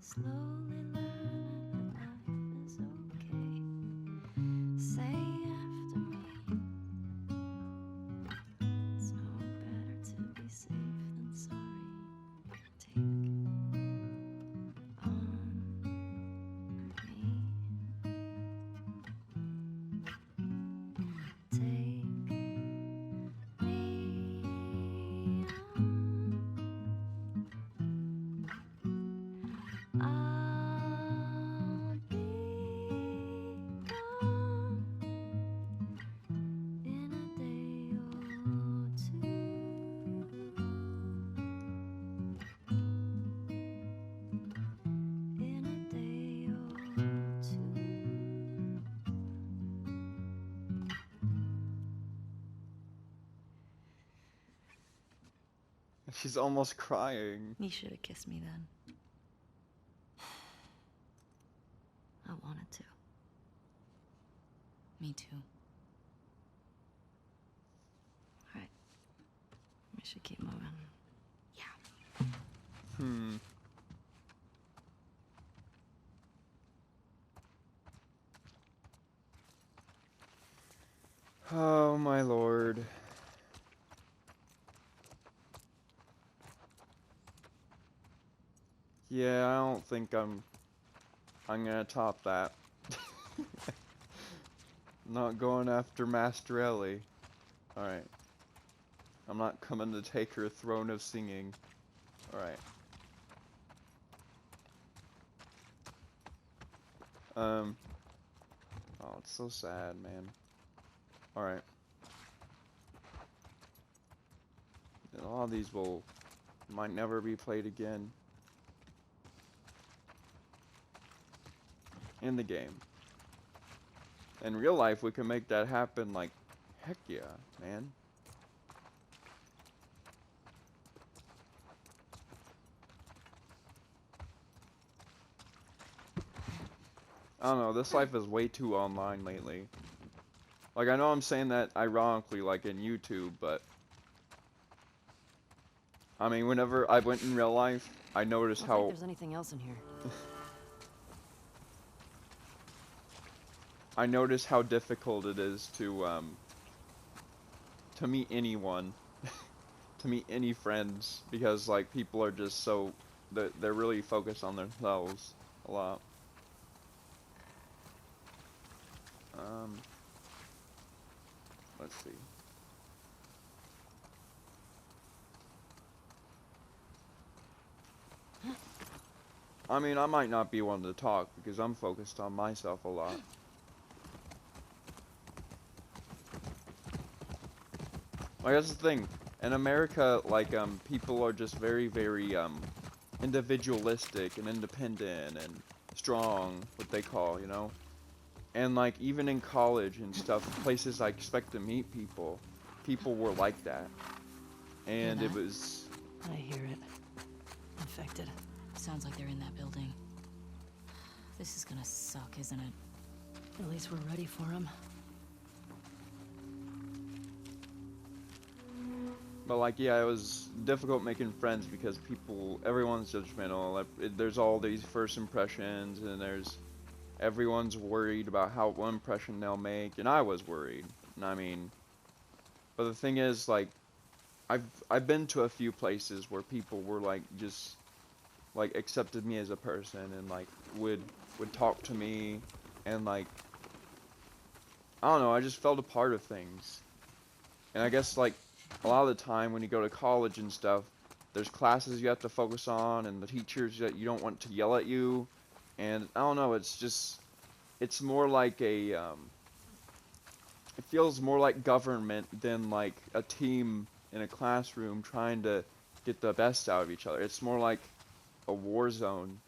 Slowly learning that life is okay. Say after me, it's no better to be safe than sorry. Take on me. Take me on. I'll be gone in a day or two. In a day or two. She's almost crying. You should have kissed me then. I wanted to. Me too. Alright. We should keep moving. Yeah. Oh my lord. Yeah, I don't think I'm gonna top that. Not going after Master Ellie. Alright. I'm not coming to take her throne of singing. Alright. Oh, it's so sad, man. Alright. A lot of these might never be played again. In the game. In real life, we can make that happen, like, heck yeah, man. I don't know, this life is way too online lately. Like, I know I'm saying that ironically, like in YouTube, but I mean, whenever I went in real life, I noticed Looks like how there's anything else in here. I noticed how difficult it is to meet anyone, to meet any friends, because like people are just so they're really focused on themselves a lot. Let's see. I mean, I might not be one to talk because I'm focused on myself a lot. Like, that's the thing. In America, like, people are just very, very, individualistic and independent and strong, what they call, you know? And, like, even in college and stuff, places I expect to meet people, people were like that. And Hear it that? was... I hear it. Infected. Sounds like they're in that building. This is gonna suck, isn't it? At least we're ready for him. But, like, yeah, it was difficult making friends because everyone's judgmental. Like, there's all these first impressions, and everyone's worried about what impression they'll make, and I was worried. And I mean, but the thing is, like, I've been to a few places where people were like just like accepted me as a person and like would talk to me and like I don't know, I just felt a part of things. And I guess like a lot of the time when you go to college and stuff, there's classes you have to focus on and the teachers that you don't want to yell at you. And I don't know, it's more like it feels more like government than like a team in a classroom trying to get the best out of each other. It's more like a war zone.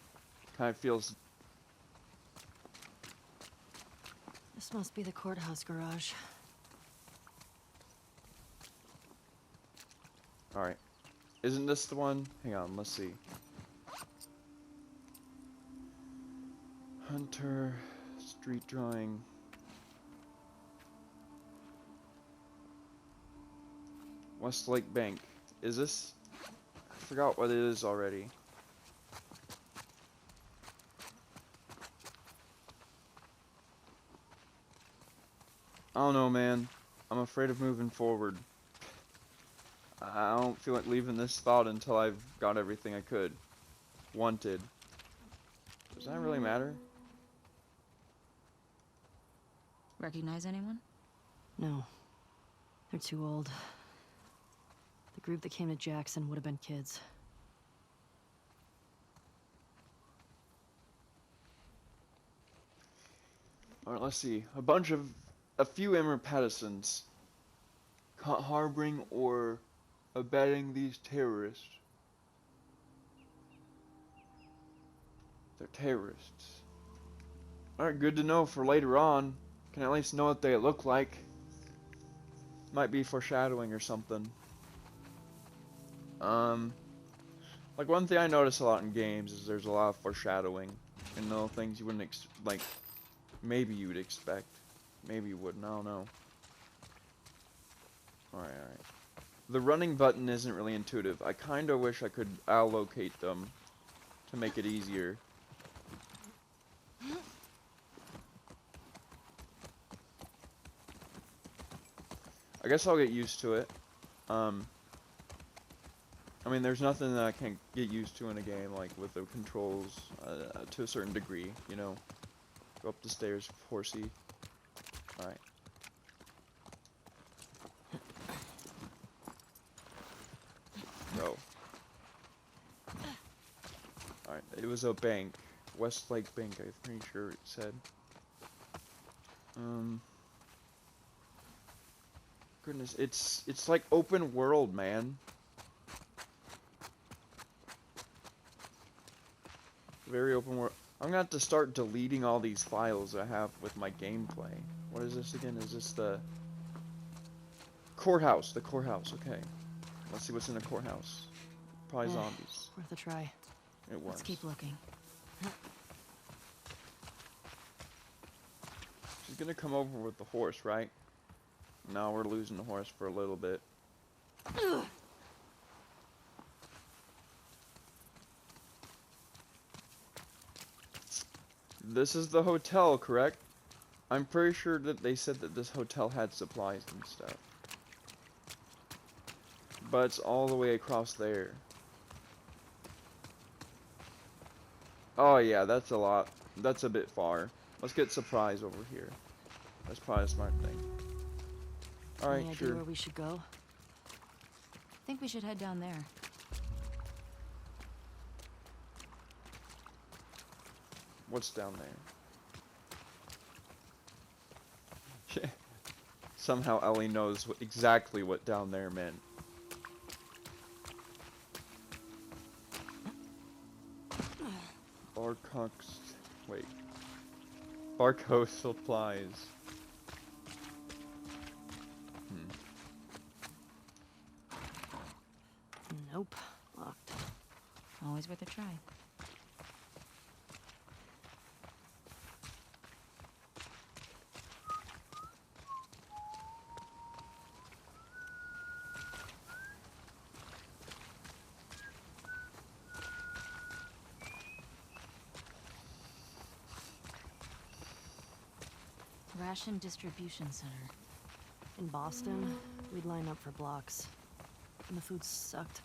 Kind of feels. This must be the courthouse garage. Alright. Isn't this the one? Hang on, let's see. Hunter, street drawing. Westlake Bank. Is this? I forgot what it is already. I don't know, man. I'm afraid of moving forward. I don't feel like leaving this spot until I've got everything I could. Wanted. Does that really matter? Recognize anyone? No. They're too old. The group that came to Jackson would have been kids. Alright, let's see. A few Emmer Pattersons caught harboring or abetting these terrorists. They're terrorists. Alright, good to know for later on. Can at least know what they look like. Might be foreshadowing or something. Like one thing I notice a lot in games is there's a lot of foreshadowing. And little things you wouldn't like, maybe you would expect. Maybe you wouldn't, I don't know. Alright. The running button isn't really intuitive. I kinda wish I could allocate them to make it easier. I guess I'll get used to it. I mean, there's nothing that I can't get used to in a game, like with the controls, to a certain degree, you know. Go up the stairs, horsey. Alright. Go. Alright, it was a bank. Westlake Bank, I'm pretty sure it said. Goodness, it's like open world, man. Very open world. I'm gonna have to start deleting all these files I have with my gameplay. What is this again? Is this the courthouse? The courthouse, okay. Let's see what's in the courthouse. Probably zombies. Worth a try. It was. Let's keep looking. She's gonna come over with the horse, right? Now we're losing the horse for a little bit. This is the hotel, correct? I'm pretty sure that they said that this hotel had supplies and stuff. But it's all the way across there. Oh yeah, that's a lot. That's a bit far. Let's get supplies over here. That's probably a smart thing. Alright, Any idea sure. where we should go? I think we should head down there. What's down there? Somehow Ellie knows exactly what down there meant. Barcox. Wait. Barco supplies. Nope. Locked. Always worth a try. Ration Distribution Center. In Boston, we'd line up for blocks. And the food sucked.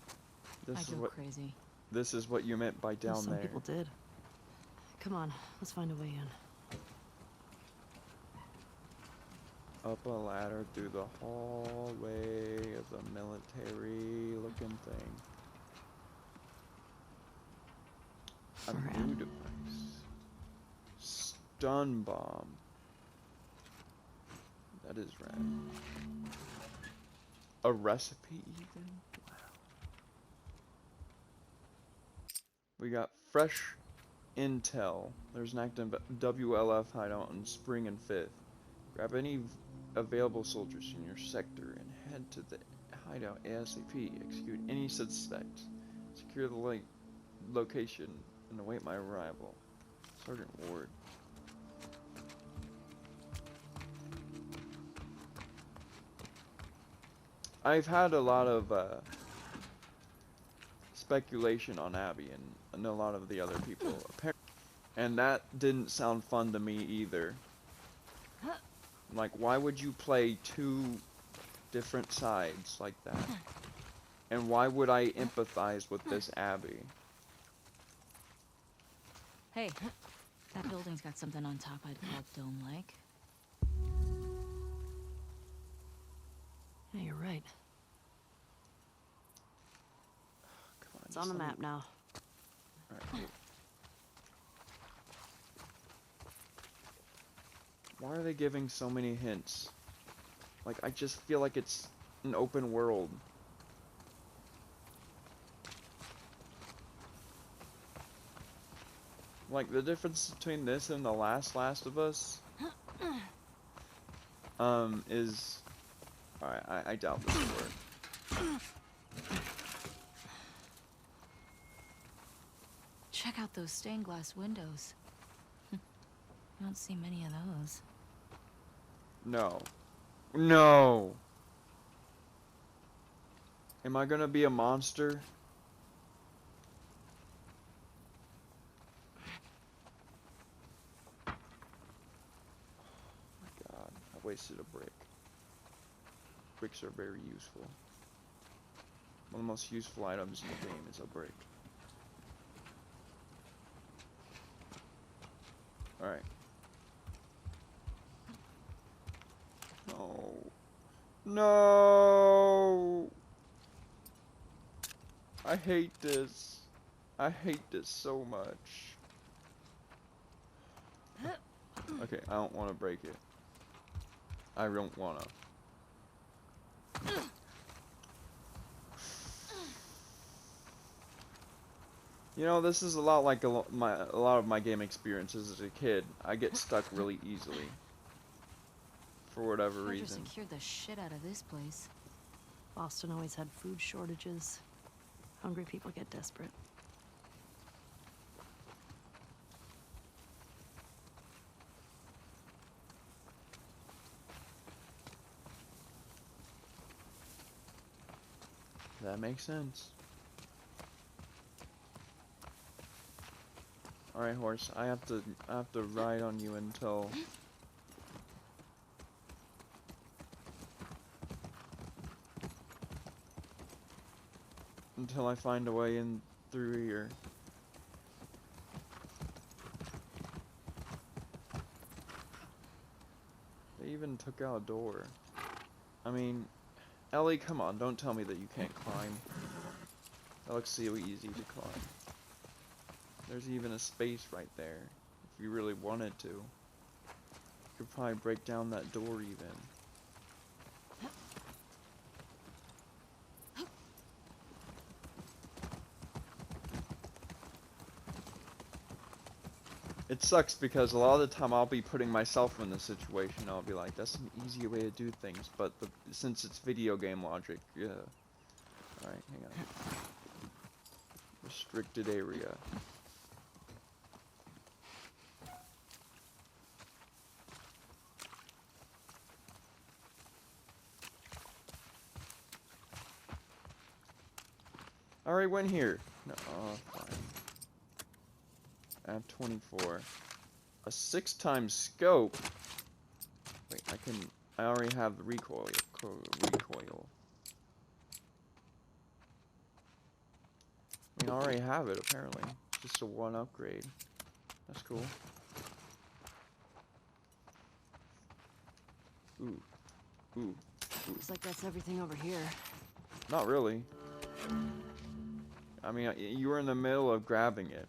I go crazy. This is what you meant by down Some there. people did. Come on, let's find a way in. Up a ladder through the hallway of the military looking thing. A Forever. new device. Stun bomb. That is rad. A recipe even? Wow. We got fresh intel. There's an active WLF hideout on Spring and 5th. Grab any available soldiers in your sector and head to the hideout ASAP. Execute any suspects. Secure the location and await my arrival. Sergeant Ward. I've had a lot of speculation on Abby and a lot of the other people, and that didn't sound fun to me either. Like, why would you play two different sides like that? And why would I empathize with this Abby? Hey, that building's got something on top I'd call dome-like. Yeah, you're right. Come on, It's just on the let me- map now. Alright, wait. Why are they giving so many hints? Like, I just feel like it's an open world. Like, the difference between this and the Last of Us, is... Alright, I doubt this will work. Check out those stained glass windows. You don't see many of those. No. No! Am I gonna be a monster? Oh my god, I wasted a brick. Bricks are very useful. One of the most useful items in the game is a brick. Alright. No. No! I hate this. I hate this so much. Okay, I don't want to break it. I don't want to. You know, this is a lot like a lot of my game experiences as a kid. I get stuck really easily. For whatever Fredra reason. secured the shit out of this place. Boston always had food shortages. Hungry people get desperate. That makes sense. Alright, horse, I have to ride on you until I find a way in through here. They even took out a door. I mean, Ellie, come on, don't tell me that you can't climb. That looks so easy to climb. There's even a space right there, if you really wanted to. You could probably break down that door even. It sucks because a lot of the time I'll be putting myself in this situation. I'll be like, that's an easier way to do things, but since it's video game logic, yeah. Alright, hang on. Restricted area. I already went here. No, oh, fine. I have 24. A 6x scope. Wait, I already have the recoil. Recoil. I mean, I already have it apparently. Just a 1 upgrade. That's cool. Ooh. Ooh. Looks like that's everything over here. Not really. I mean, you were in the middle of grabbing it.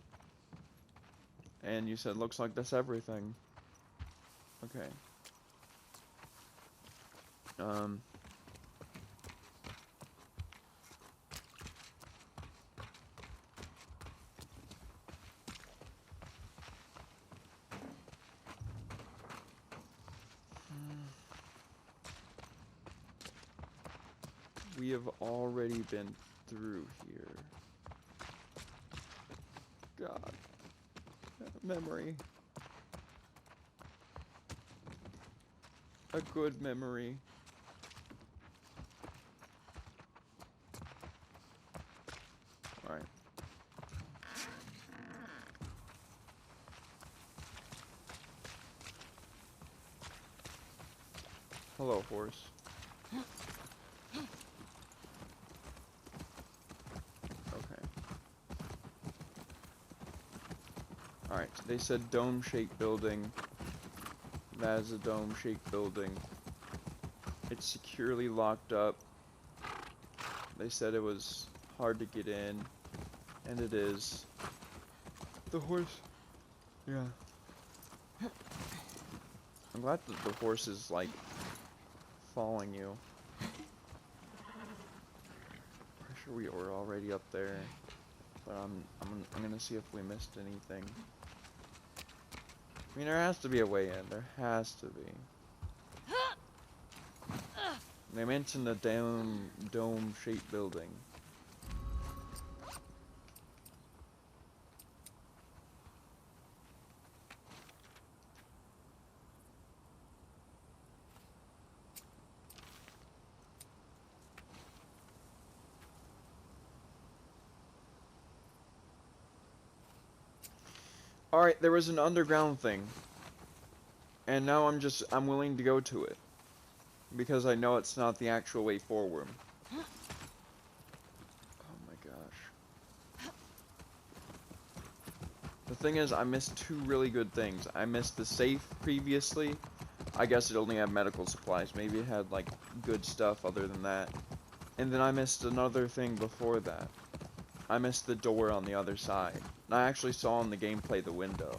And you said, looks like that's everything. Okay. We have already been through here. God. Memory. A good memory. Alright. Hello, horse. Okay. Alright, so they said dome-shaped building. That is a dome-shaped building. It's securely locked up. They said it was hard to get in, and it is. The horse. Yeah. I'm glad that the horse is like following you. Pretty sure we were already up there, but I'm gonna see if we missed anything. I mean, there has to be a way in. There has to be. They mentioned the dome-shaped building. Alright, there was an underground thing. And now I'm willing to go to it. Because I know it's not the actual way forward. Oh my gosh. The thing is, I missed two really good things. I missed the safe previously. I guess it only had medical supplies. Maybe it had, like, good stuff other than that. And then I missed another thing before that. I missed the door on the other side. And I actually saw in the gameplay the window.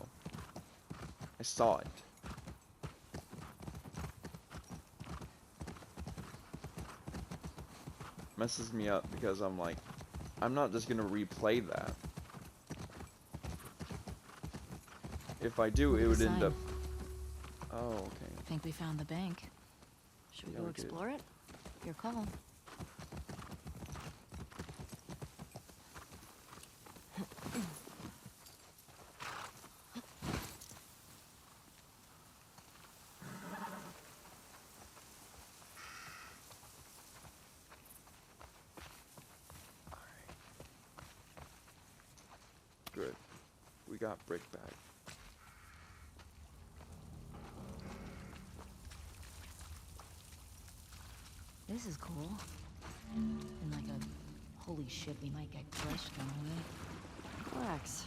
I saw it. Messes me up because I'm like, I'm not just gonna replay that. If I do, it would end up. Oh, okay. I think we found the bank. Should we Yeah, go we did. explore it? Your call. Good. We got brick back. This is cool. And like a holy shit, we might get crushed on the way. Relax.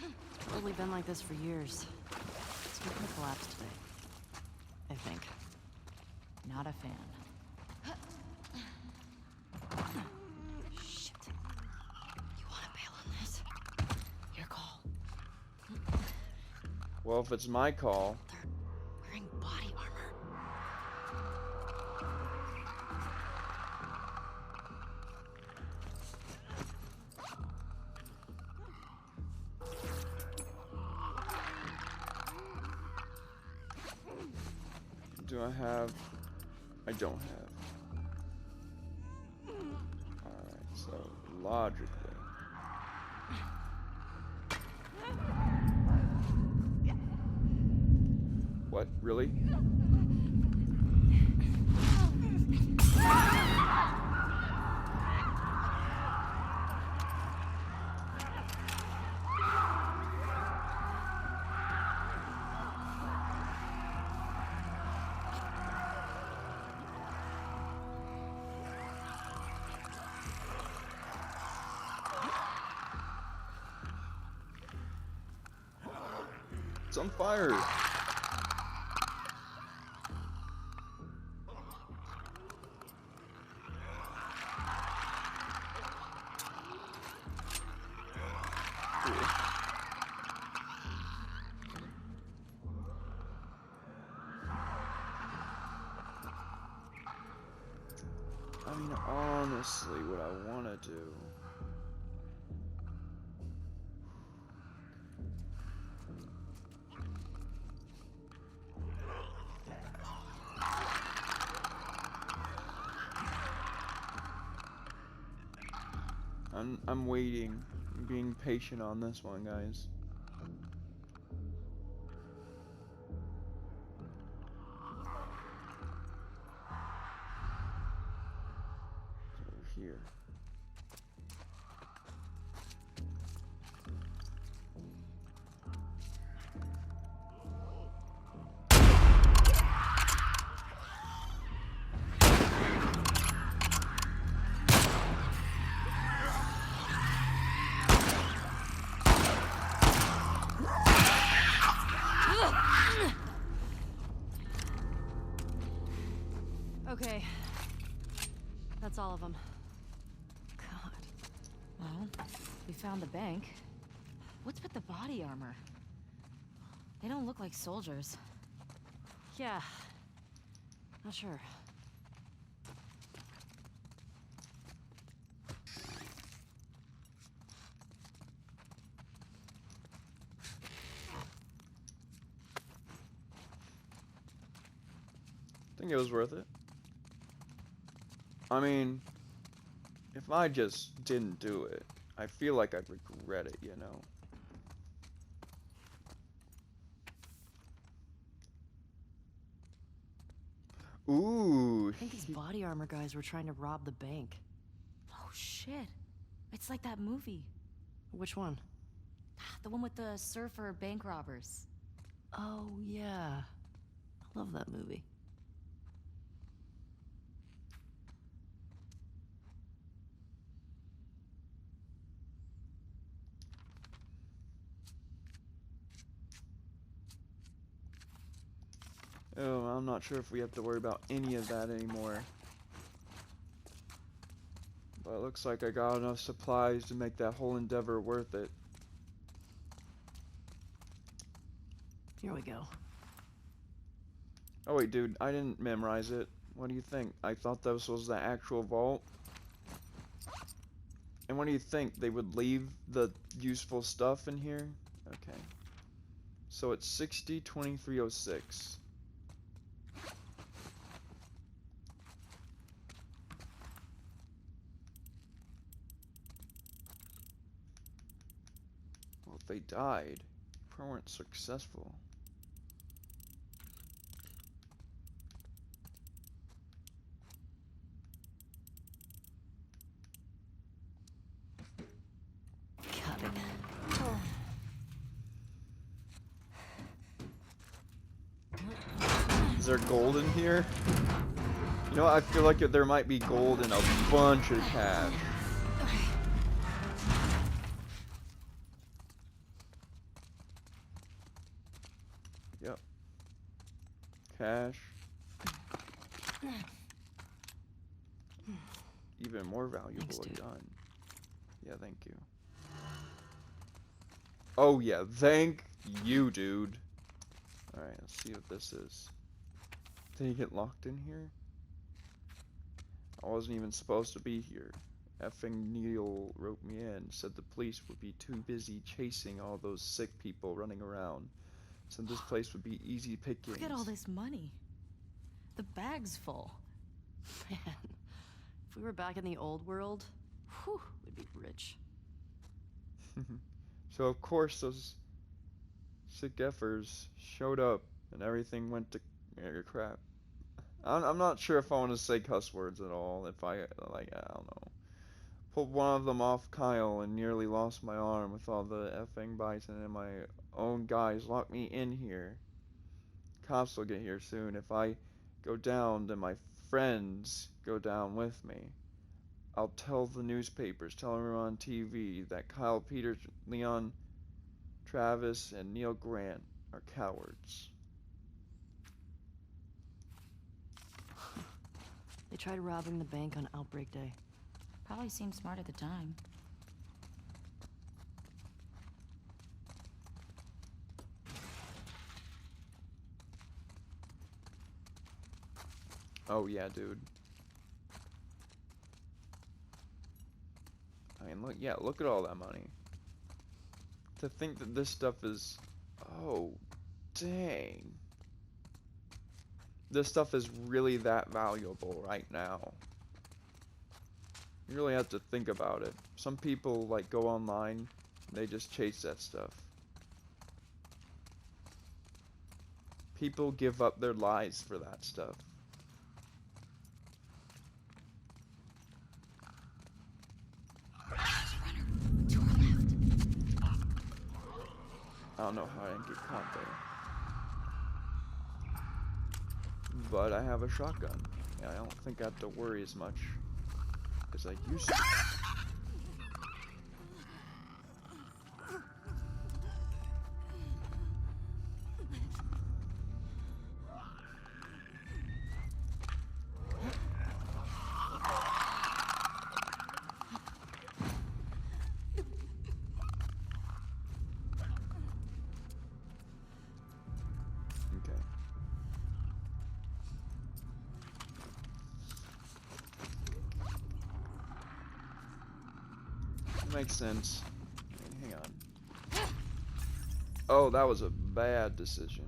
It's probably been like this for years. It's not gonna collapse today. I think. Not a fan. Shit. You wanna bail on this? Your call. Well, if it's my call, They're wearing body armor. do I have? I don't have. Alright, so logically. What? Really? It's on fire! I mean, honestly, what I want to do. I'm waiting, I'm being patient on this one, guys. Over here. Okay. That's all of them. God. Well, we found the bank. What's with the body armor? They don't look like soldiers. Yeah. Not sure. I think it was worth it. I mean, if I just didn't do it, I feel like I'd regret it, you know? Ooh. I think these body armor guys were trying to rob the bank. Oh shit. It's like that movie. Which one? The one with the surfer bank robbers. Oh, yeah. I love that movie. Oh, I'm not sure if we have to worry about any of that anymore. But it looks like I got enough supplies to make that whole endeavor worth it. Here we go. Oh wait, dude, I didn't memorize it. What do you think? I thought this was the actual vault. And what do you think? They would leave the useful stuff in here? Okay. So it's 602306. Well, if they died, probably weren't successful. Got it. Is there gold in here? You know what? I feel like there might be gold in a bunch of cash. Yep. Cash. Even more valuable Thanks, a dude. gun. Yeah, thank you. Oh yeah, thank you, dude. Alright, let's see what this is. Did he get locked in here? I wasn't even supposed to be here. Effing Neil wrote me in, said the police would be too busy chasing all those sick people running around. Said this place would be easy pickings. Look at all this money. The bag's full. Man, if we were back in the old world, whew, we'd be rich. So of course those sick effers showed up and everything went to crap. I'm not sure if I want to say cuss words at all. If I like, I don't know. Pulled one of them off Kyle and nearly lost my arm with all the effing bison, and my own guys locked me in here. Cops will get here soon. If I go down, then my friends go down with me. I'll tell the newspapers, tell everyone on TV that Kyle Peters, Leon Travis, and Neil Grant are cowards. They tried robbing the bank on Outbreak Day. Probably seemed smart at the time. Oh yeah, dude. I mean, look, yeah, look at all that money. To think that this stuff is, oh, dang. This stuff is really that valuable right now. You really have to think about it. Some people, like, go online, and they just chase that stuff. People give up their lives for that stuff. To our left. I don't know how I didn't get caught there. But I have a shotgun. Yeah, I don't think I have to worry as much as I used to. Makes sense. Wait, hang on. Oh, that was a bad decision.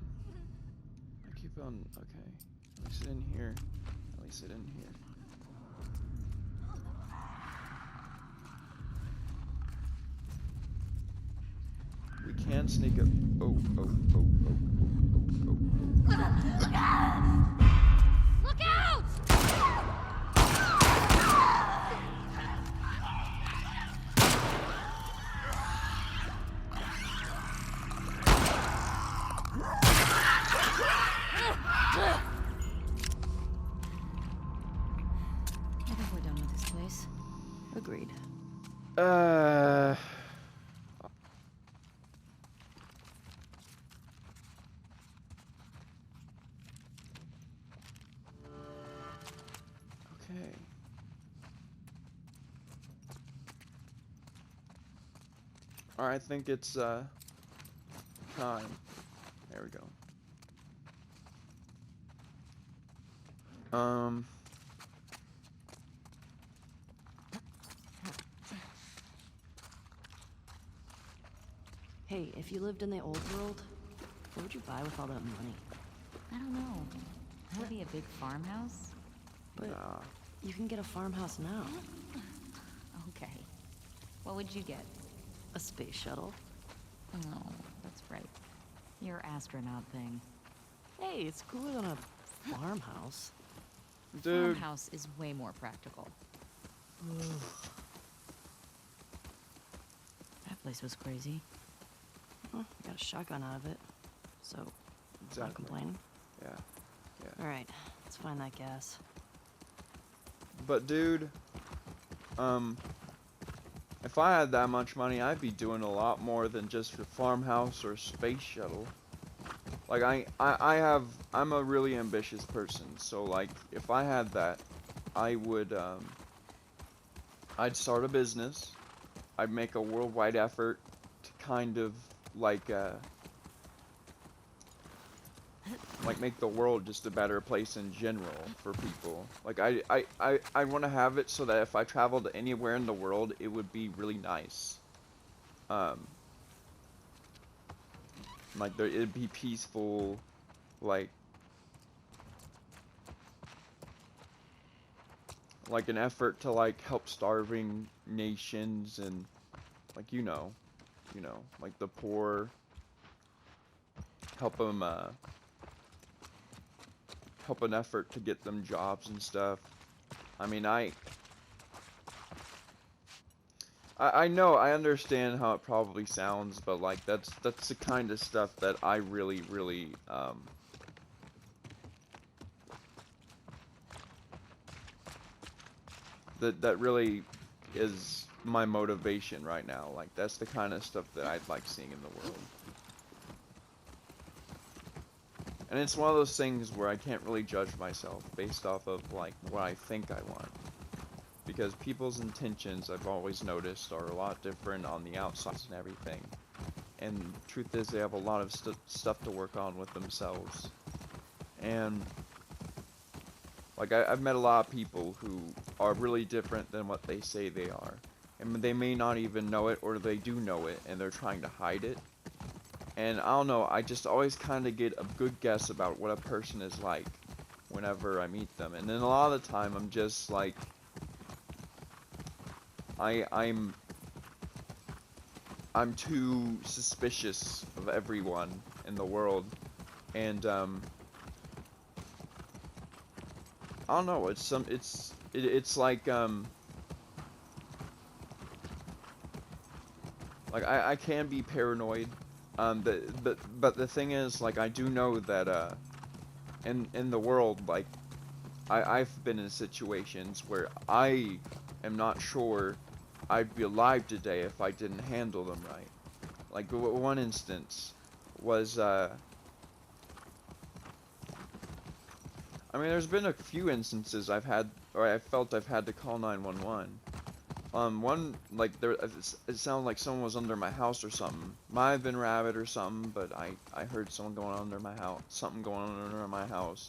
I keep on. Okay. At least it in here. At least it in here. We can sneak up. Oh, oh, oh, oh, oh, oh, oh. Look out! I think we're done with this place. Agreed. Uh. Okay. Alright, I think it's time. There we go. Hey, if you lived in the old world, what would you buy with all that money? I don't know. Maybe a big farmhouse? But Nah. you can get a farmhouse now. Okay. What would you get? A space shuttle. No, that's right. Your astronaut thing. Hey, it's cooler than a farmhouse. Dude. Farmhouse is way more practical. That place was crazy. Well, I got a shotgun out of it, so not Exactly. complaining. Yeah. All right, let's find that gas. But dude, if I had that much money, I'd be doing a lot more than just a farmhouse or space shuttle. Like I'm a really ambitious person, so like if I had that, I would I'd start a business. I'd make a worldwide effort to kind of like make the world just a better place in general for people. Like I want to have it so that if I traveled anywhere in the world, it would be really nice. Like it'd be peaceful, like an effort to like help starving nations and like like the poor, help them help an effort to get them jobs and stuff. I mean, I know, I understand how it probably sounds, but like that's the kind of stuff that I really that really is my motivation right now. Like that's the kind of stuff that I'd like seeing in the world. And it's one of those things where I can't really judge myself based off of like what I think I want. Because people's intentions, I've always noticed, are a lot different on the outside and everything. And the truth is, they have a lot of stuff to work on with themselves. And like I've met a lot of people who are really different than what they say they are. And they may not even know it, or they do know it, and they're trying to hide it. And I don't know, I just always kind of get a good guess about what a person is like whenever I meet them. And then a lot of the time, I'm just like, I'm too suspicious of everyone in the world, and I don't know. It's like I can be paranoid, but the thing is, like, I do know that in the world, like I've been in situations where I am not sure I'd be alive today if I didn't handle them right. Like one instance was I mean, there's been a few instances I've had, or I felt I've had to call 911. One, like, it sounded like someone was under my house or something. Might have been rabbit or something, but I heard someone going on under my house, something going on under my house.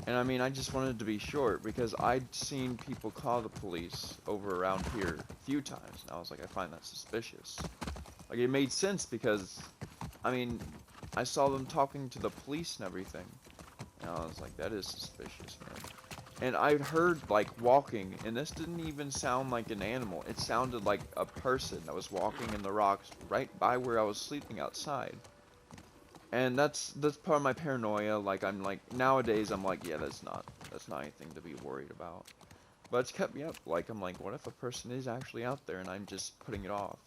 And I mean, I just wanted to be short because I'd seen people call the police over around here a few times, and I was like, I find that suspicious. Like, it made sense because, I mean, I saw them talking to the police and everything. And I was like, that is suspicious, man. And I'd heard, like, walking, and this didn't even sound like an animal. It sounded like a person that was walking in the rocks right by where I was sleeping outside. And that's part of my paranoia. Like, I'm like, nowadays I'm like, yeah, that's not anything to be worried about. But it's kept me up. Like, I'm like, what if a person is actually out there and I'm just putting it off?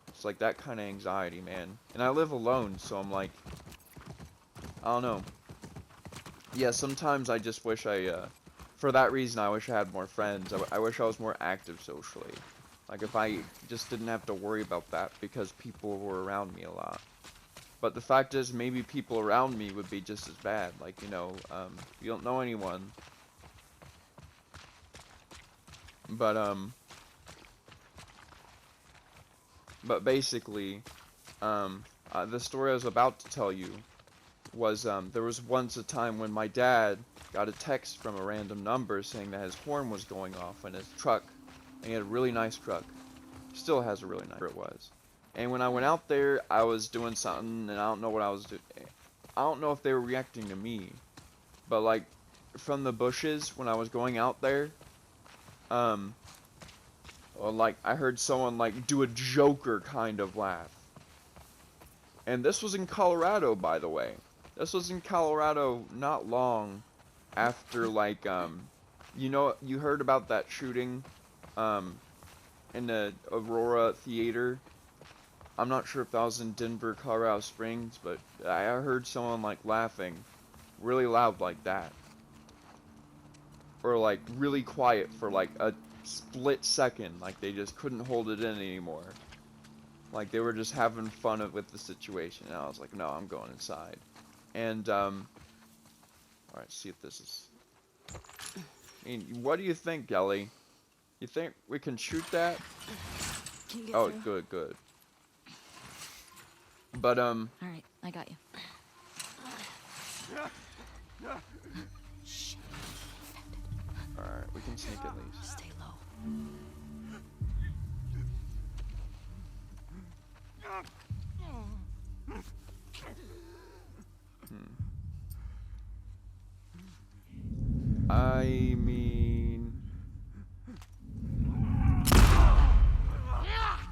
It's like that kind of anxiety, man. And I live alone, so I'm like, I don't know. Yeah, sometimes I just wish for that reason, I wish I had more friends. I wish I was more active socially. Like, if I just didn't have to worry about that because people were around me a lot. But the fact is, maybe people around me would be just as bad. Like, you know, you don't know anyone. But basically, the story I was about to tell you was, there was once a time when my dad got a text from a random number saying that his horn was going off in his truck. And he had a really nice truck. Still has a really nice truck. It was. And when I went out there, I was doing something, and I don't know what I was doing. I don't know if they were reacting to me, but like, from the bushes when I was going out there, like, I heard someone like do a Joker kind of laugh. And this was in Colorado, by the way. This was in Colorado not long after, like, you know, you heard about that shooting, in the Aurora Theater. I'm not sure if that was in Denver, Colorado Springs, but I heard someone, like, laughing really loud like that. Or, like, really quiet for, like, a split second. Like, they just couldn't hold it in anymore. Like, they were just having fun with the situation. And I was like, no, I'm going inside. And, alright, see if this is... I mean, what do you think, Ellie? You think we can shoot that? Can you get Oh, through? good. But, Alright, I got you. Shit. alright, we can sneak at least. Stay low.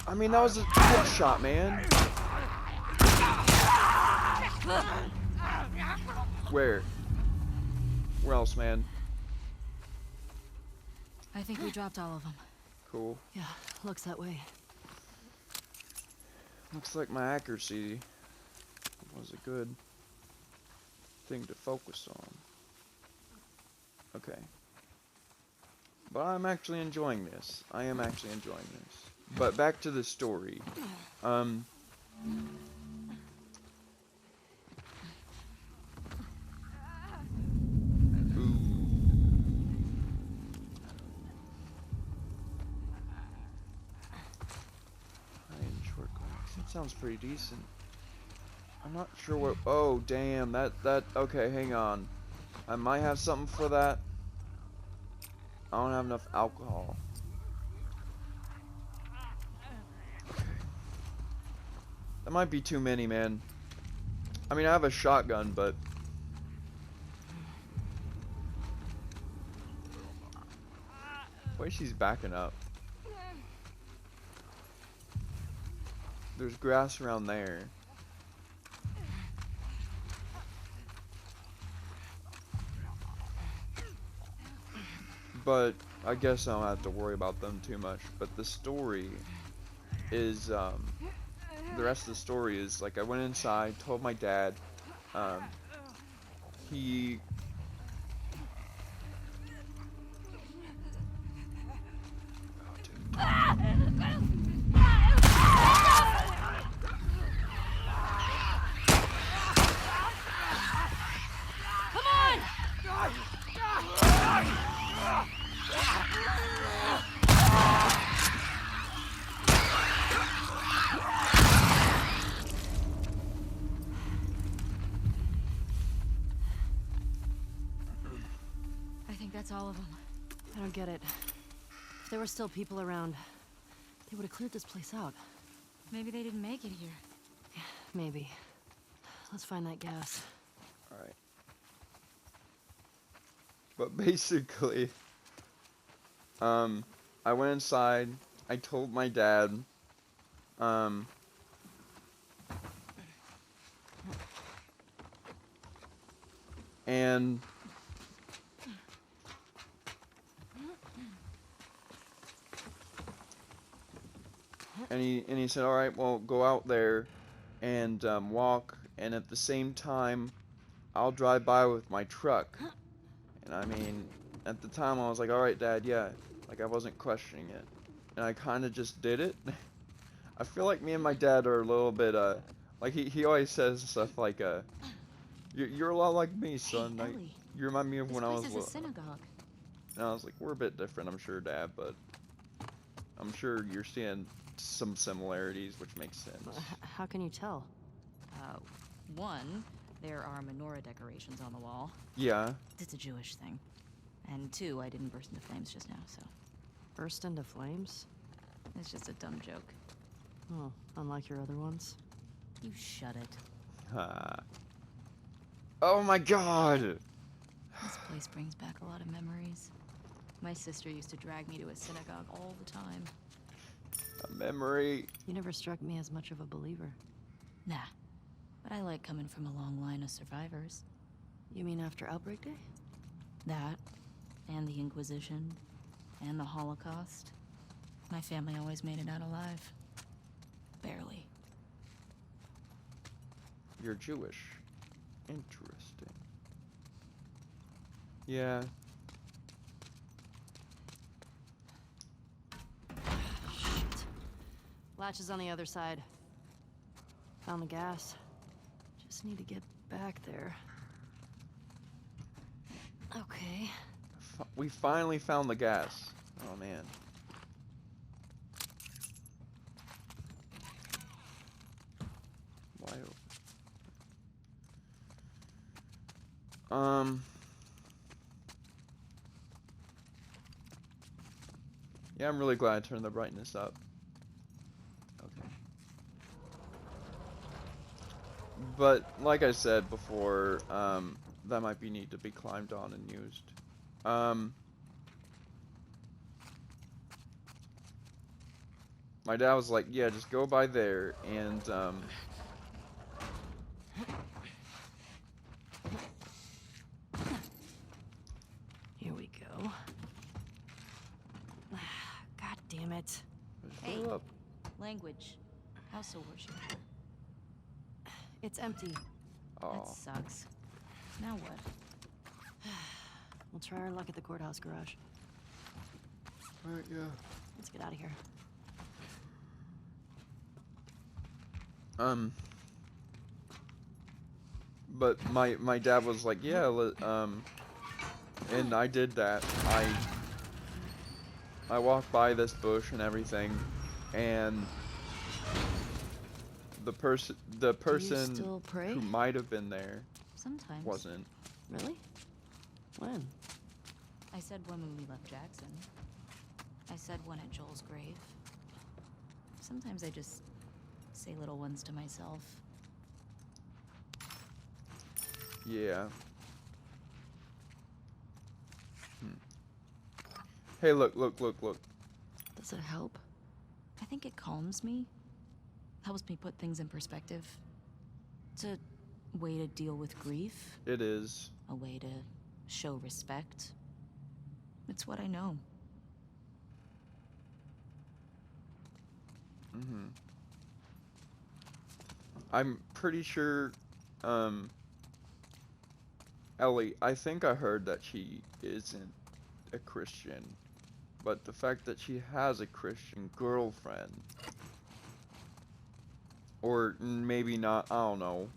I mean, that was a headshot, man. Where? Where else, man? I think we dropped all of them. Cool. Yeah, looks that way. Looks like my accuracy was a good thing to focus on. Okay. But I'm actually enjoying this. I am actually enjoying this. But back to the story. Ooh. High-end short glass. That sounds pretty decent. I'm not sure what... Oh, damn. That... Okay, hang on. I might have something for that. I don't have enough alcohol. Okay. That might be too many, man. I mean, I have a shotgun, but... Wait, she's backing up. There's grass around there. But I guess I don't have to worry about them too much. But the story is, the rest of the story is, like, I went inside, told my dad, he... Oh, dude. That's all of them. I don't get it. If there were still people around, they would have cleared this place out. Maybe they didn't make it here. Maybe. Let's find that gas. Alright. But basically, I went inside, I told my dad, and he said, all right, well, go out there and walk, and at the same time, I'll drive by with my truck. And I mean, at the time, I was like, all right, Dad, yeah. Like, I wasn't questioning it. And I kind of just did it. I feel like me and my dad are a little bit, like, he always says stuff like, you're a lot like me, son. Hey, Like, Ellie, you remind me of this when I place was is a little. synagogue. And I was like, we're a bit different, I'm sure, Dad, but I'm sure you're seeing some similarities, which makes sense. How can you tell? One, there are menorah decorations on the wall. Yeah. It's a Jewish thing. And two, I didn't burst into flames just now, so Burst into flames? it's just a dumb joke. Oh, unlike your other ones. You shut it. Ha. Oh my god! This place brings back a lot of memories. My sister used to drag me to a synagogue all the time. A memory. You never struck me as much of a believer. Nah, but I like coming from a long line of survivors. You mean after Outbreak Day? That, and the Inquisition, and the Holocaust. My family always made it out alive. Barely. You're Jewish. Interesting. Yeah. Shit. Latch is on the other side. Found the gas. Just need to get back there. Okay. We finally found the gas. Oh man. Why? Yeah, I'm really glad I turned the brightness up. Okay. But like I said before, that might be need to be climbed on and used. My dad was like, yeah, just go by there and Here we go. God damn it. just Hey. fill up. Language. House of worship. It's empty. Oh, That sucks. Now what? We'll try our luck at the courthouse garage. alright, yeah. Let's get out of here. But my dad was like, yeah, and I did that. I walked by this bush and everything, and the person still pray? who might have been there Sometimes. wasn't. Really? When? I said when we left Jackson. I said one at Joel's grave. Sometimes I just say little ones to myself. Yeah. Hey, look. Does it help? I think it calms me. Helps me put things in perspective. It's a way to deal with grief. It is. A way to show respect. It's what I know. I'm pretty sure, Ellie, I think I heard that she isn't a Christian, but the fact that she has a Christian girlfriend, or maybe not, I don't know,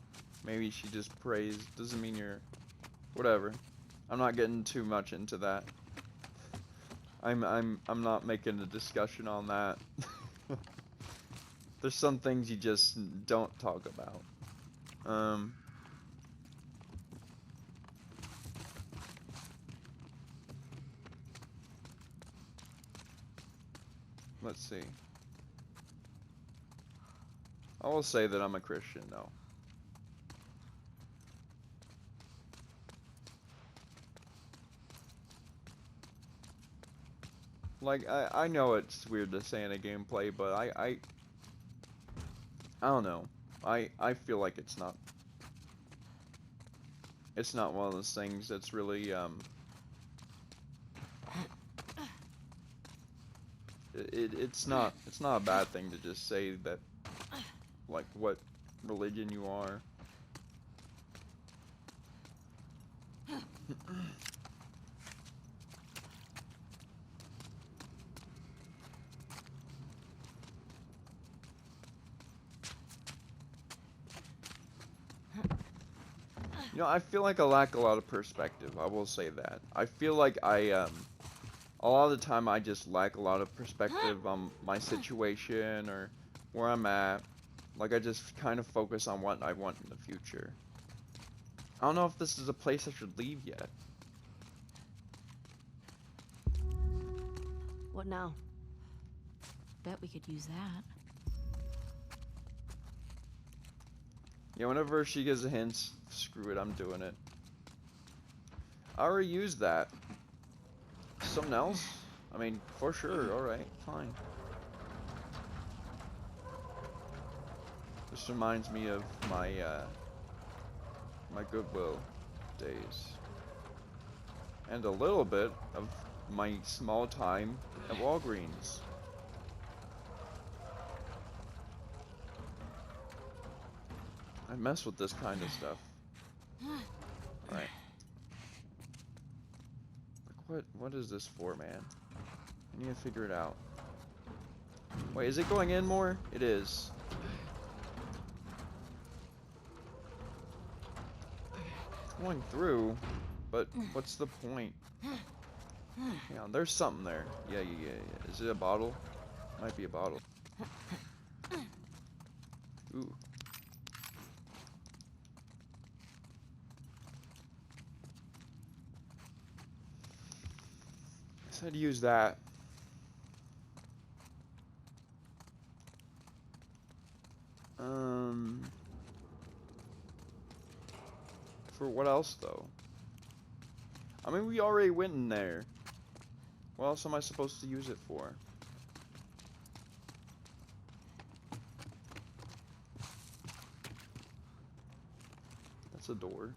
maybe she just prays, doesn't mean you're, whatever. I'm not getting too much into that. I'm not making a discussion on that. There's some things you just don't talk about. let's see. I will say that I'm a Christian, though. Like, I know it's weird to say in a gameplay, but I don't know. I feel like it's not one of those things that's really it's not a bad thing to just say that, like, what religion you are. You know, I feel like I lack a lot of perspective. I will say that. I feel like a lot of the time I just lack a lot of perspective on my situation or where I'm at. Like, I just kind of focus on what I want in the future. I don't know if this is a place I should leave yet. What now? Bet we could use that. Yeah, whenever she gives a hint, screw it, I'm doing it. I already used that. Something else? I mean, for sure, alright, fine. This reminds me of my, my Goodwill days. And a little bit of my small time at Walgreens. I mess with this kind of stuff. Alright. Like, what is this for, man? I need to figure it out. Wait, is it going in more? It is. It's going through, but what's the point? Yeah, there's something there. Yeah. Is it a bottle? Might be a bottle. Ooh. I said use that. For what else though? I mean, we already went in there. What else am I supposed to use it for? That's a door.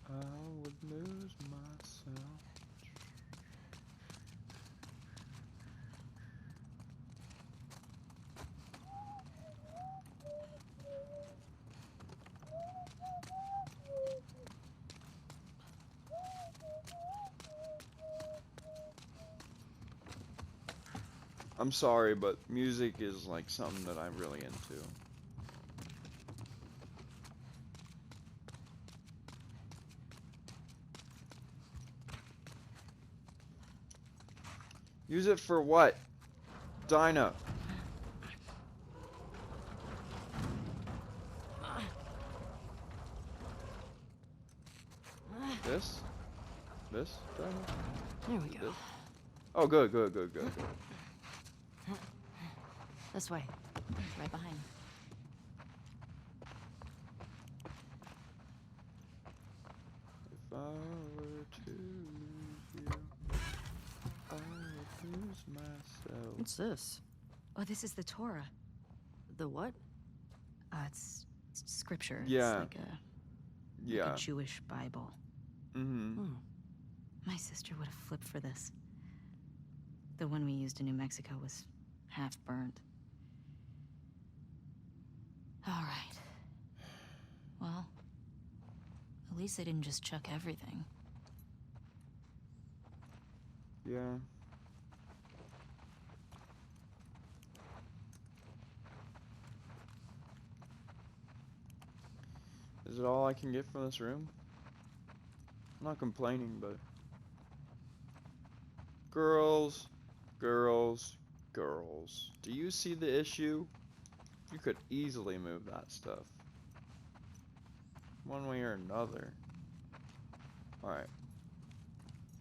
I would lose myself. I'm sorry, but music is like something that I'm really into. Use it for what? Dinah. This? This? Dinah? There we go. This? Oh, good. This way. Right behind. If I were to lose you, I would lose myself. What's this? Oh, this is the Torah. The what? It's scripture. Yeah. It's like Yeah. a Jewish Bible. Mm-hmm. Hmm. My sister would have flipped for this. The one we used in New Mexico was half burnt. All right. Well, at least they didn't just chuck everything. Yeah. Is it all I can get from this room? I'm not complaining, but girls, girls, girls. Do you see the issue? You could easily move that stuff. One way or another. Alright.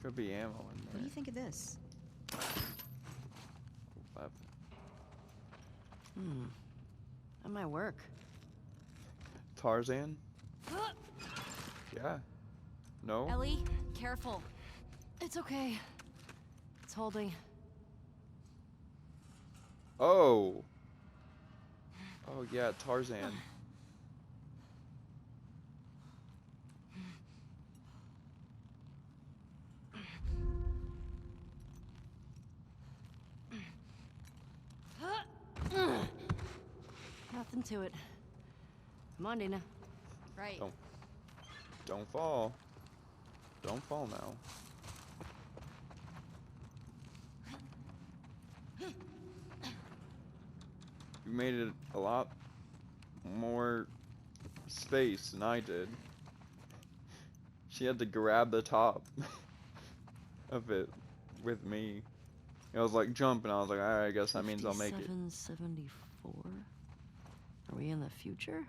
Could be ammo in What there. do you think of this? Weapon. That might work. Tarzan? Yeah. No? Ellie, careful. It's okay. It's holding. Oh! Oh yeah, Tarzan. Nothing to it. Come on, Dina. Right. Don't fall. Don't fall now. You made it a lot more space than I did. She had to grab the top of it with me. I was like jumping. I was like, alright, I guess that means I'll make it. 5774? Are we in the future?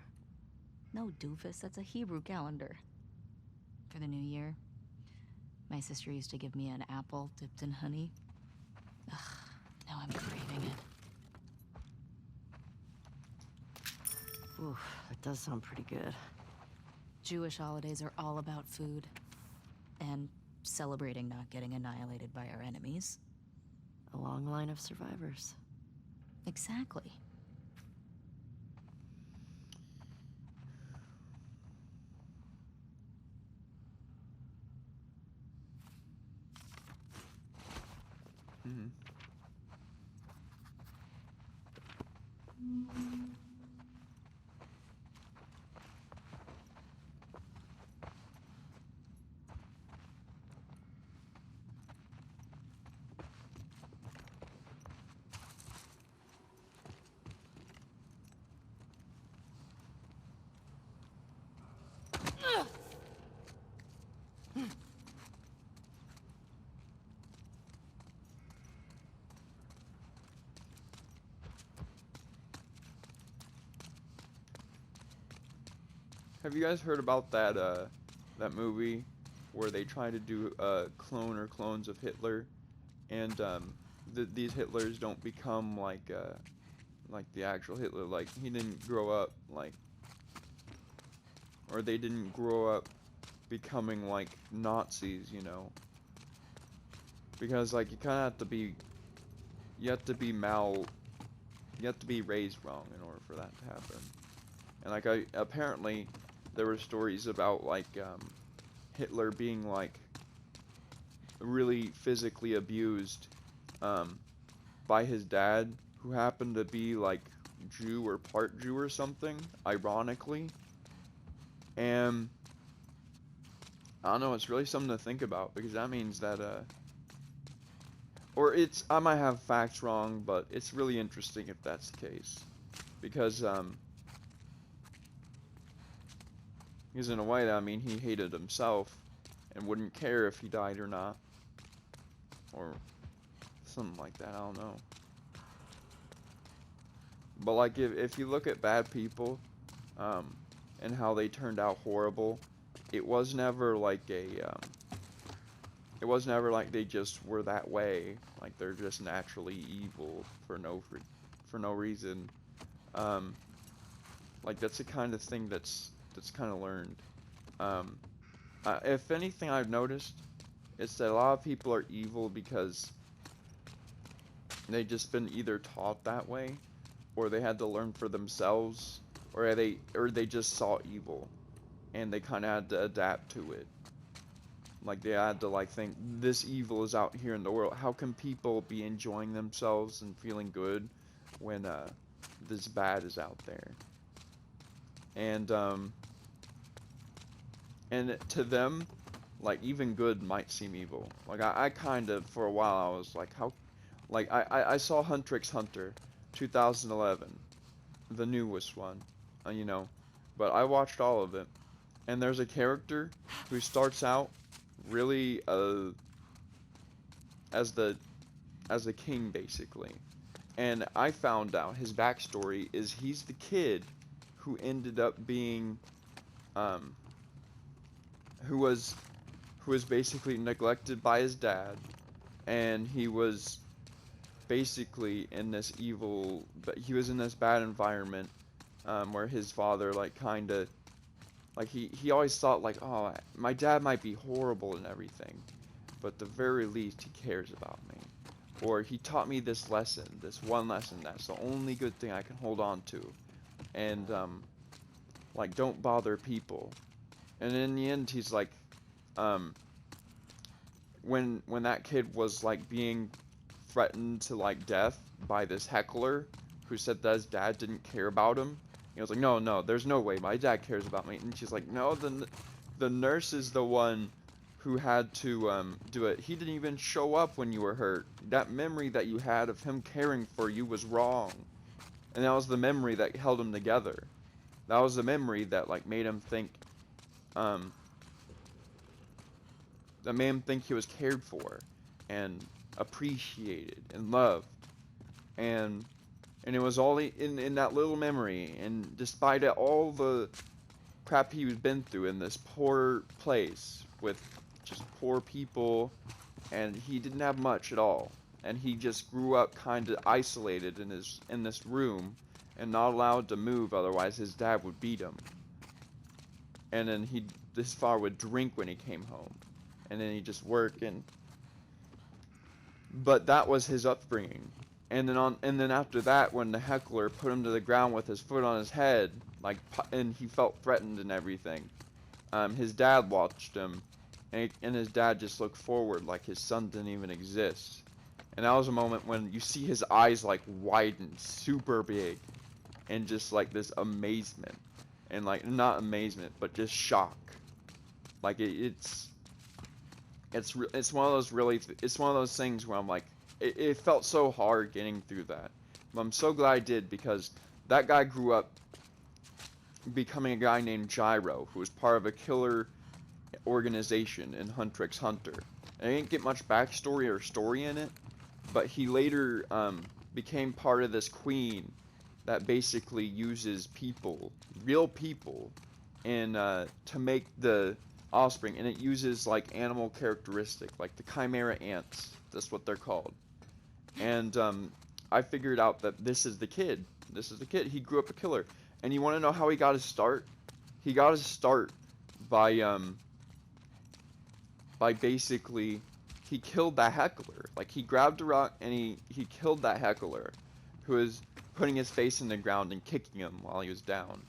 No, doofus, that's a Hebrew calendar. For the new year, my sister used to give me an apple dipped in honey. Ugh, now I'm craving it. Oof, that does sound pretty good. Jewish holidays are all about food. And celebrating not getting annihilated by our enemies. A long line of survivors. Exactly. Mhm. Have you guys heard about that movie where they try to do a clone or clones of Hitler, and these Hitlers don't become like the actual Hitler, like he didn't grow up like, or they didn't grow up becoming like Nazis, you know? Because like you kind of have to be, you have to be raised wrong in order for that to happen. And like apparently there were stories about like Hitler being like really physically abused by his dad, who happened to be like Jew or part Jew or something, ironically. And I don't know, it's really something to think about, because that means that or I might have facts wrong, but it's really interesting if that's the case, because in a way, I mean, he hated himself and wouldn't care if he died or not, or something like that. I don't know. But like, if you look at bad people, and how they turned out horrible, it was never like it was never like they just were that way. Like they're just naturally evil for no reason. Like that's the kind of thing that's kind of learned. If anything, I've noticed, it's that a lot of people are evil because they've just been either taught that way, or they had to learn for themselves, or they just saw evil, and they kind of had to adapt to it. Like they had to like think, this evil is out here in the world. How can people be enjoying themselves and feeling good when this bad is out there? And to them, like even good might seem evil. Like I kind of, for a while, I was like, how, like I saw Hunter x Hunter 2011, the newest one, you know, but I watched all of it, And there's a character who starts out really as the king basically. And I found out his backstory is he's the kid who ended up being um who was basically neglected by his dad, and he was basically in this evil, but he was in this bad environment where his father like kind of like he always thought like, oh, my dad might be horrible and everything, but at the very least he cares about me, or he taught me this lesson, this one lesson that's the only good thing I can hold on to, and like don't bother people. And in the end he's like when that kid was like being threatened to like death by this heckler who said that his dad didn't care about him. He was like, no, no, there's no way my dad cares about me. And she's like, no, the nurse is the one who had to do it. He didn't even show up when you were hurt. That memory that you had of him caring for you was wrong. And that was the memory that held him together. That was the memory that like made him think that made him think he was cared for and appreciated and loved. And it was all in that little memory. And despite it, all the crap he's been through in this poor place with just poor people, and he didn't have much at all, and he just grew up kind of isolated in this room and not allowed to move, otherwise his dad would beat him. And then this father would drink when he came home, and then he'd just work. And but that was his upbringing. And then after that, when the heckler put him to the ground with his foot on his head, like, and he felt threatened and everything, his dad watched him, and his dad just looked forward like his son didn't even exist. And that was a moment when you see his eyes like widen super big, and just like this amazement, and like not amazement but just shock. Like it's one of those things where I'm like, it felt so hard getting through that. But I'm so glad I did, because that guy grew up becoming a guy named Gyro, who was part of a killer organization in Hunter x Hunter. And I didn't get much backstory or story in it, but he later became part of this queen that basically uses people, real people, to make the offspring, and it uses like animal characteristic, like the chimera ants. That's what they're called. And I figured out that this is the kid. This is the kid. He grew up a killer. And you want to know how he got his start? He got his start by basically, he killed that heckler. Like, he grabbed a rock and he killed that heckler who was putting his face in the ground and kicking him while he was down.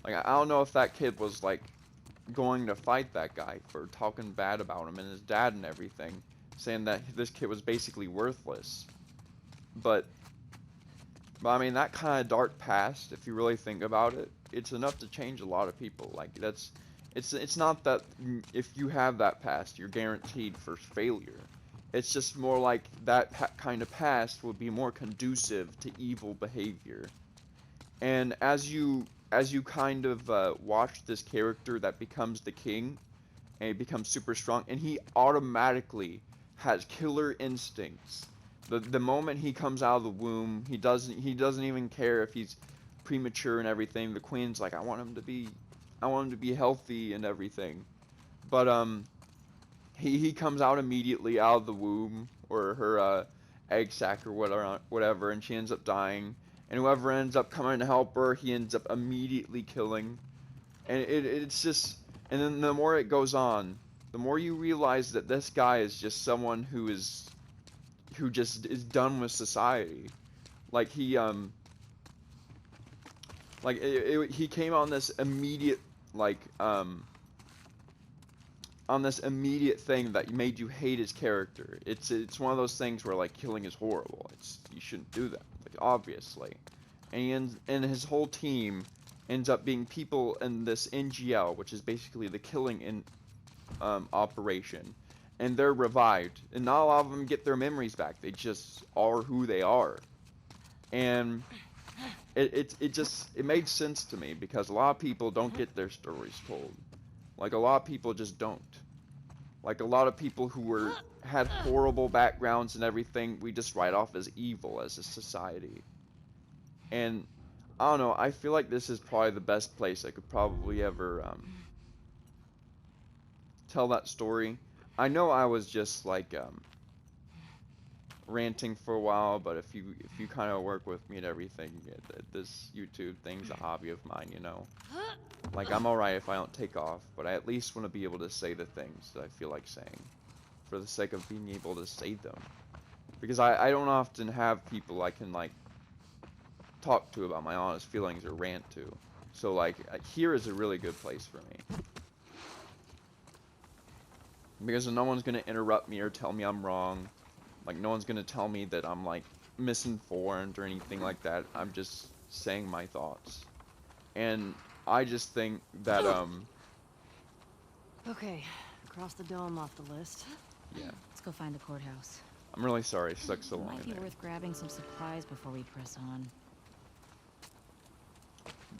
Like, I don't know if that kid was like going to fight that guy for talking bad about him and his dad and everything, saying that this kid was basically worthless. But I mean, that kind of dark past, if you really think about it, it's enough to change a lot of people. Like, it's not that if you have that past, you're guaranteed for failure. It's just more like that kind of past will be more conducive to evil behavior. And as you kind of watch this character that becomes the king, and he becomes super strong, and he automatically has killer instincts. The moment he comes out of the womb, he doesn't even care if he's premature and everything. The queen's like, I want him to be healthy and everything. But he comes out immediately out of the womb, or her egg sac or whatever, and she ends up dying. And whoever ends up coming to help her, he ends up immediately killing. And it's just, and then the more it goes on, the more you realize that this guy is just someone who just is done with society. Like, he he came on this immediate, like, on this immediate thing that made you hate his character. It's one of those things where, like, killing is horrible. You shouldn't do that, like, obviously. And his whole team ends up being people in this NGL, which is basically the killing operation. And they're revived, and not a lot of them get their memories back. They just are who they are. And it made sense to me, because a lot of people don't get their stories told. Like a lot of people just don't. Like a lot of people who had horrible backgrounds and everything, we just write off as evil as a society. And I don't know, I feel like this is probably the best place I could probably ever tell that story. I know I was just like ranting for a while, but if you kind of work with me and everything, this YouTube thing's a hobby of mine, you know. Like I'm alright if I don't take off, but I at least want to be able to say the things that I feel like saying, for the sake of being able to say them. Because I don't often have people I can like talk to about my honest feelings or rant to. So like here is a really good place for me. Because no one's gonna interrupt me or tell me I'm wrong. Like no one's gonna tell me that I'm like misinformed or anything like that. I'm just saying my thoughts. And I just think that Okay, cross the dome off the list. yeah. Let's go find the courthouse. I'm really sorry it stuck so It long might in be there. worth grabbing some supplies before we press on.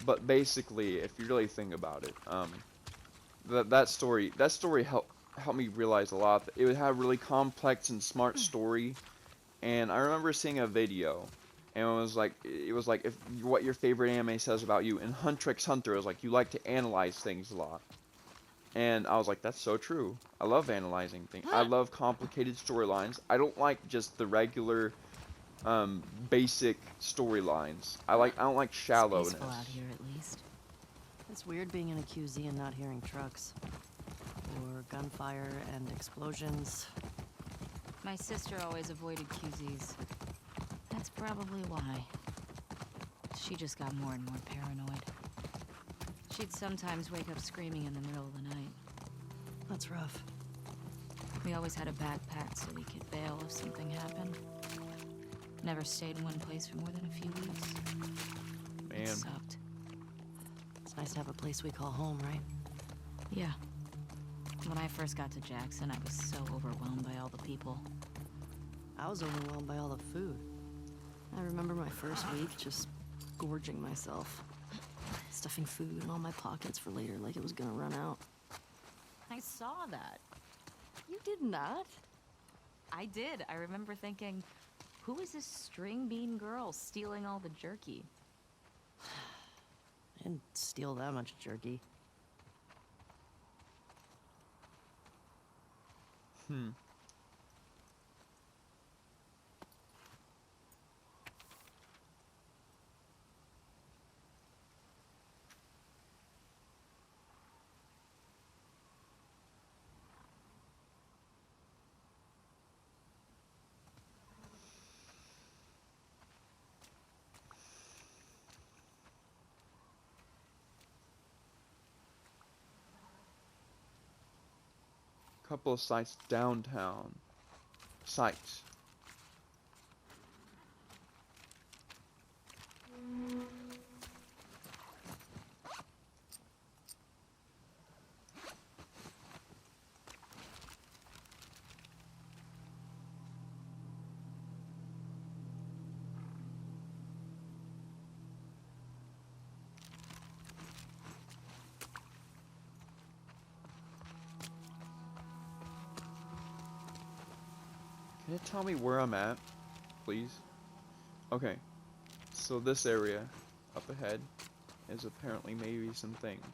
But basically, if you really think about it, that story helped me realize a lot. It would have a really complex and smart story, and I remember seeing a video, and it was like if what your favorite anime says about you. And Hunter x Hunter, it was like you like to analyze things a lot, and I was like, that's so true. I love analyzing things. I love complicated storylines. I don't like just the regular basic storylines. I don't like It's shallowness. peaceful out here, at least. It's weird being in a QZ and not hearing trucks. Or gunfire and explosions. My sister always avoided QZs. That's probably why. She just got more and more paranoid. She'd sometimes wake up screaming in the middle of the night. That's rough. We always had a backpack so we could bail if something happened. Never stayed in one place for more than a few weeks. It Man, sucked. It's nice to have a place we call home, right? Yeah. When I first got to Jackson, I was so overwhelmed by all the people. I was overwhelmed by all the food. I remember my first week just gorging myself. Stuffing food in all my pockets for later like it was gonna run out. I saw that. You did not. I did. I remember thinking, who is this string bean girl stealing all the jerky? I didn't steal that much jerky. couple of sites downtown. Sites. Can you tell me where I'm at, please? Okay, so this area up ahead is apparently maybe some things.